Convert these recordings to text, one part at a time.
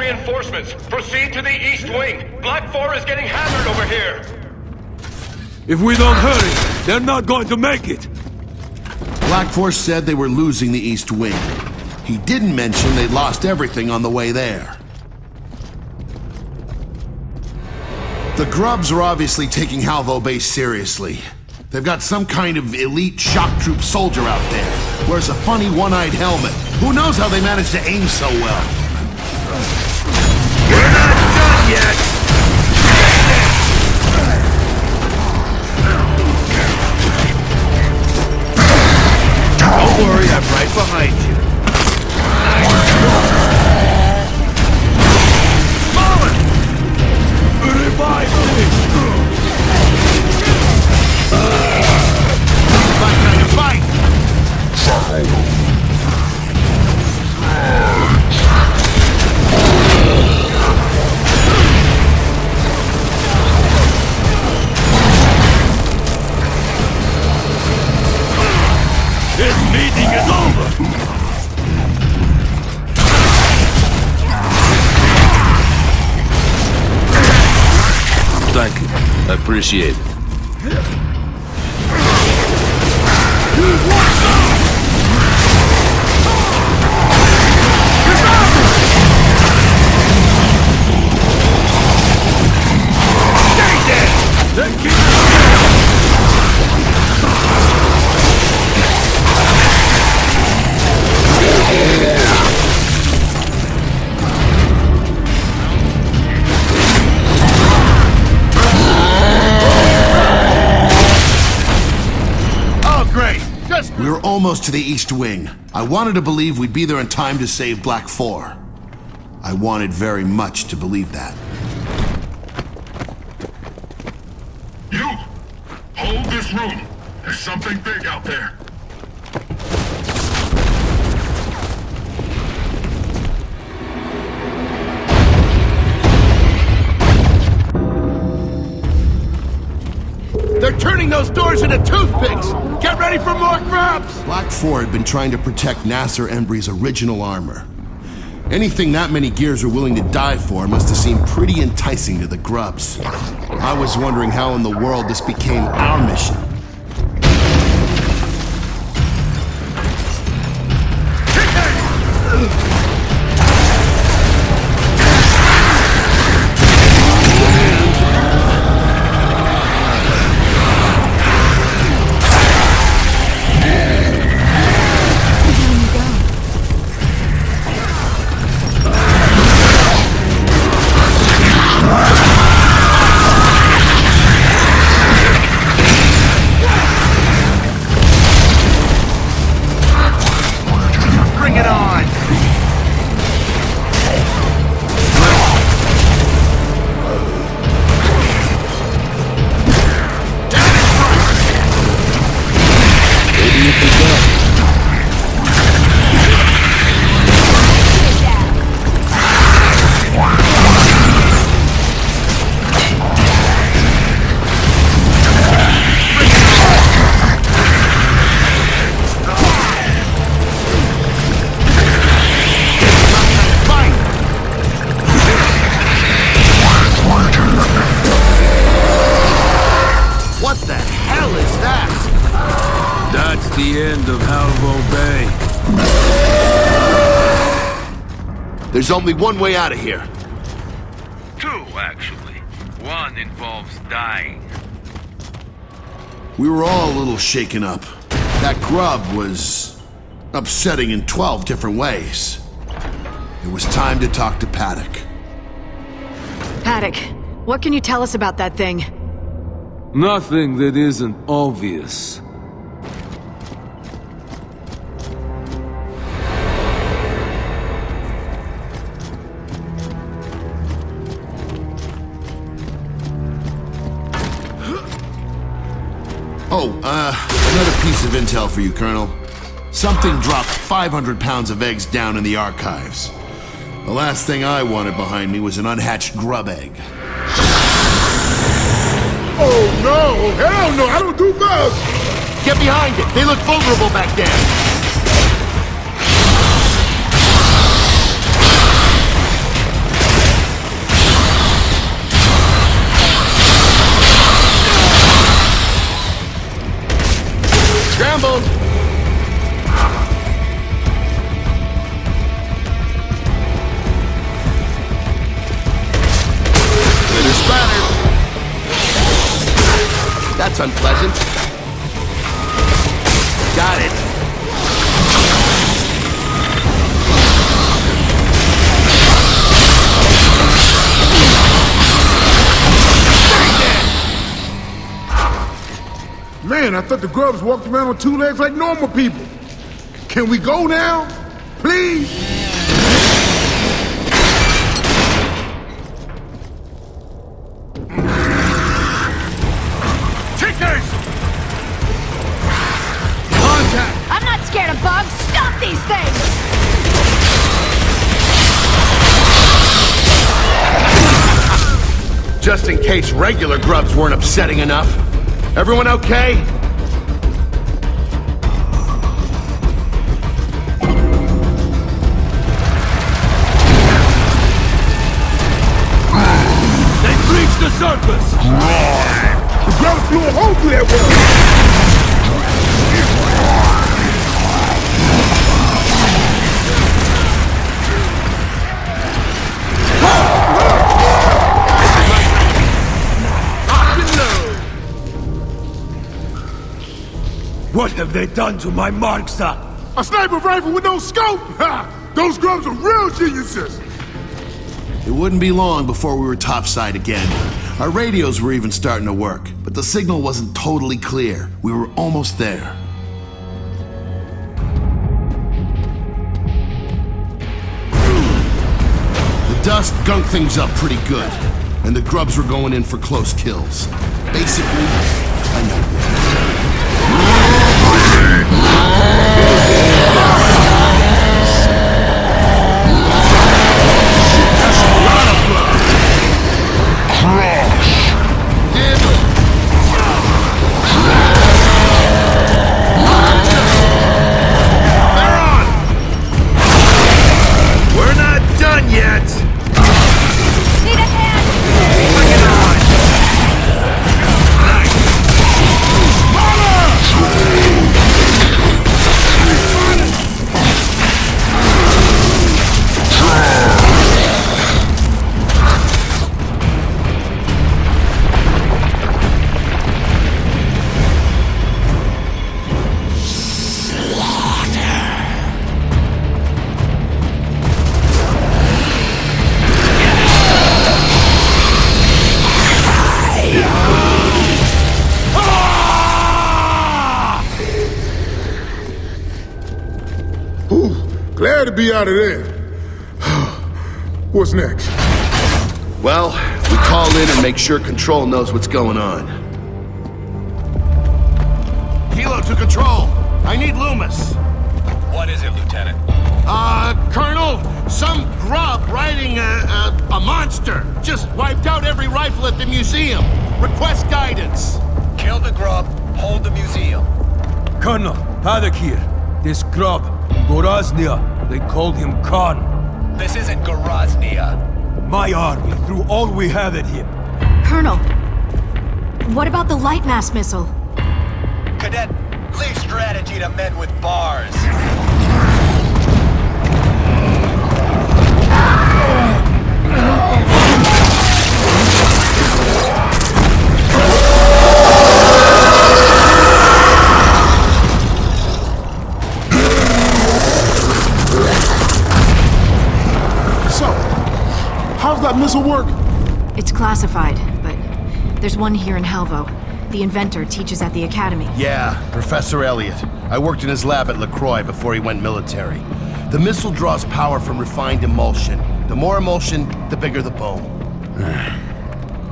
reinforcements. Proceed to the east wing. Black 4 is getting hammered over here. If we don't hurry, they're not going to make it. Black 4 said they were losing the east wing. He didn't mention they'd lost everything on the way there. The grubs are obviously taking ʟᴑᴜ seriously. They've got some kind of elite shock troop soldier out there. Wears a funny one-eyed helmet. Who knows how they managed to aim so well? We're not done yet! Don't worry, I'm right behind you. Fallen! Revive me! My kind of fight! This meeting is over! Thank you. I appreciate it. Stay there! Then keep We're almost to the east wing. I wanted to believe we'd be there in time to save Black 4. I wanted very much to believe that. You! Hold this room! There's something big out there! They're turning those doors into toothpicks! Get ready for more grubs! Black 4 had been trying to protect Nasser Embry's original armor. Anything that many gears were willing to die for must have seemed pretty enticing to the grubs. I was wondering how in the world this became our mission. The end of ʟᴑᴜ. There's only one way out of here. Two, actually. One involves dying. We were all a little shaken up. That grub was upsetting in 12 different ways. It was time to talk to Paddock. Paddock, what can you tell us about that thing? Nothing that isn't obvious. Another piece of intel for you, Colonel. Something dropped 500 pounds of eggs down in the archives. The last thing I wanted behind me was an unhatched grub egg. Oh no! Hell no! I don't do bugs! Get behind it! They look vulnerable back there! Man, I thought the grubs walked around on two legs like normal people. Can we go now? Please? Tickers! Contact! I'm not scared of bugs! Stop these things! Just in case regular grubs weren't upsetting enough. Everyone okay? They've reached the surface! The grubs blew a hole through that wall! What have they done to my marksa? A sniper rifle with no scope! Ha! Those grubs are real geniuses! It wouldn't be long before we were topside again. Our radios were even starting to work, but the signal wasn't totally clear. We were almost there. The dust gunked things up pretty good, and the grubs were going in for close kills. Basically, a nightmare. We're not done yet! Need a hand! Bring it on! Glad to be out of there. What's next? Well, we call in and make sure Control knows what's going on. Kilo to Control. I need Loomis. What is it, Lieutenant? Colonel, some grub riding a monster just wiped out every rifle at the museum. Request guidance. Kill the grub, hold the museum. Colonel, Paddock here. This grub, Goraznia, they called him Khan. This isn't Goraznia. My army threw all we have at him. Colonel, what about the light mass missile? Cadet, leave strategy to men with bars. How's that missile work? It's classified, but there's one here in Ḥalvo. The inventor teaches at the academy. Yeah, Professor Elliot. I worked in his lab at ḻCroix before he went military. The missile draws power from refined emulsion. The more emulsion, the bigger the boom.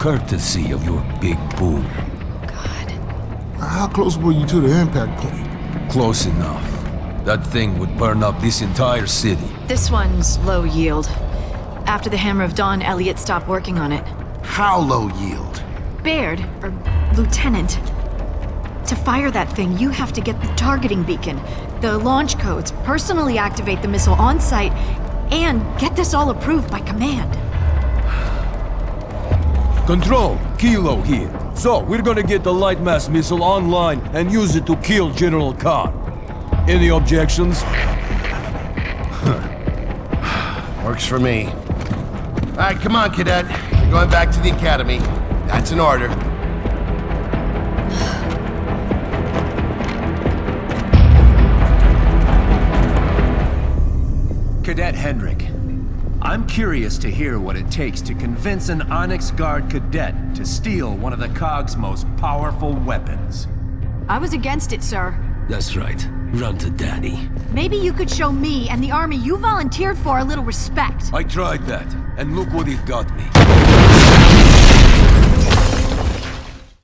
Courtesy of your big boom. God. How close were you to the impact point? Close enough. That thing would burn up this entire city. This one's low yield. After the Hammer of Dawn, Elliot stopped working on it. How low yield? Baird, or Lieutenant, to fire that thing, you have to get the targeting beacon, the launch codes, personally activate the missile on site, and get this all approved by command. Control, Kilo here. So, we're gonna get the light mass missile online and use it to kill General Khan. Any objections? Works for me. All right, come on, Cadet. You're going back to the academy. That's an order. Cadet Hendrik, I'm curious to hear what it takes to convince an Onyx Guard cadet to steal one of the COG's most powerful weapons. I was against it, sir. That's right. Run to Daddy. Maybe you could show me and the army you volunteered for a little respect. I tried that, and look what it got me.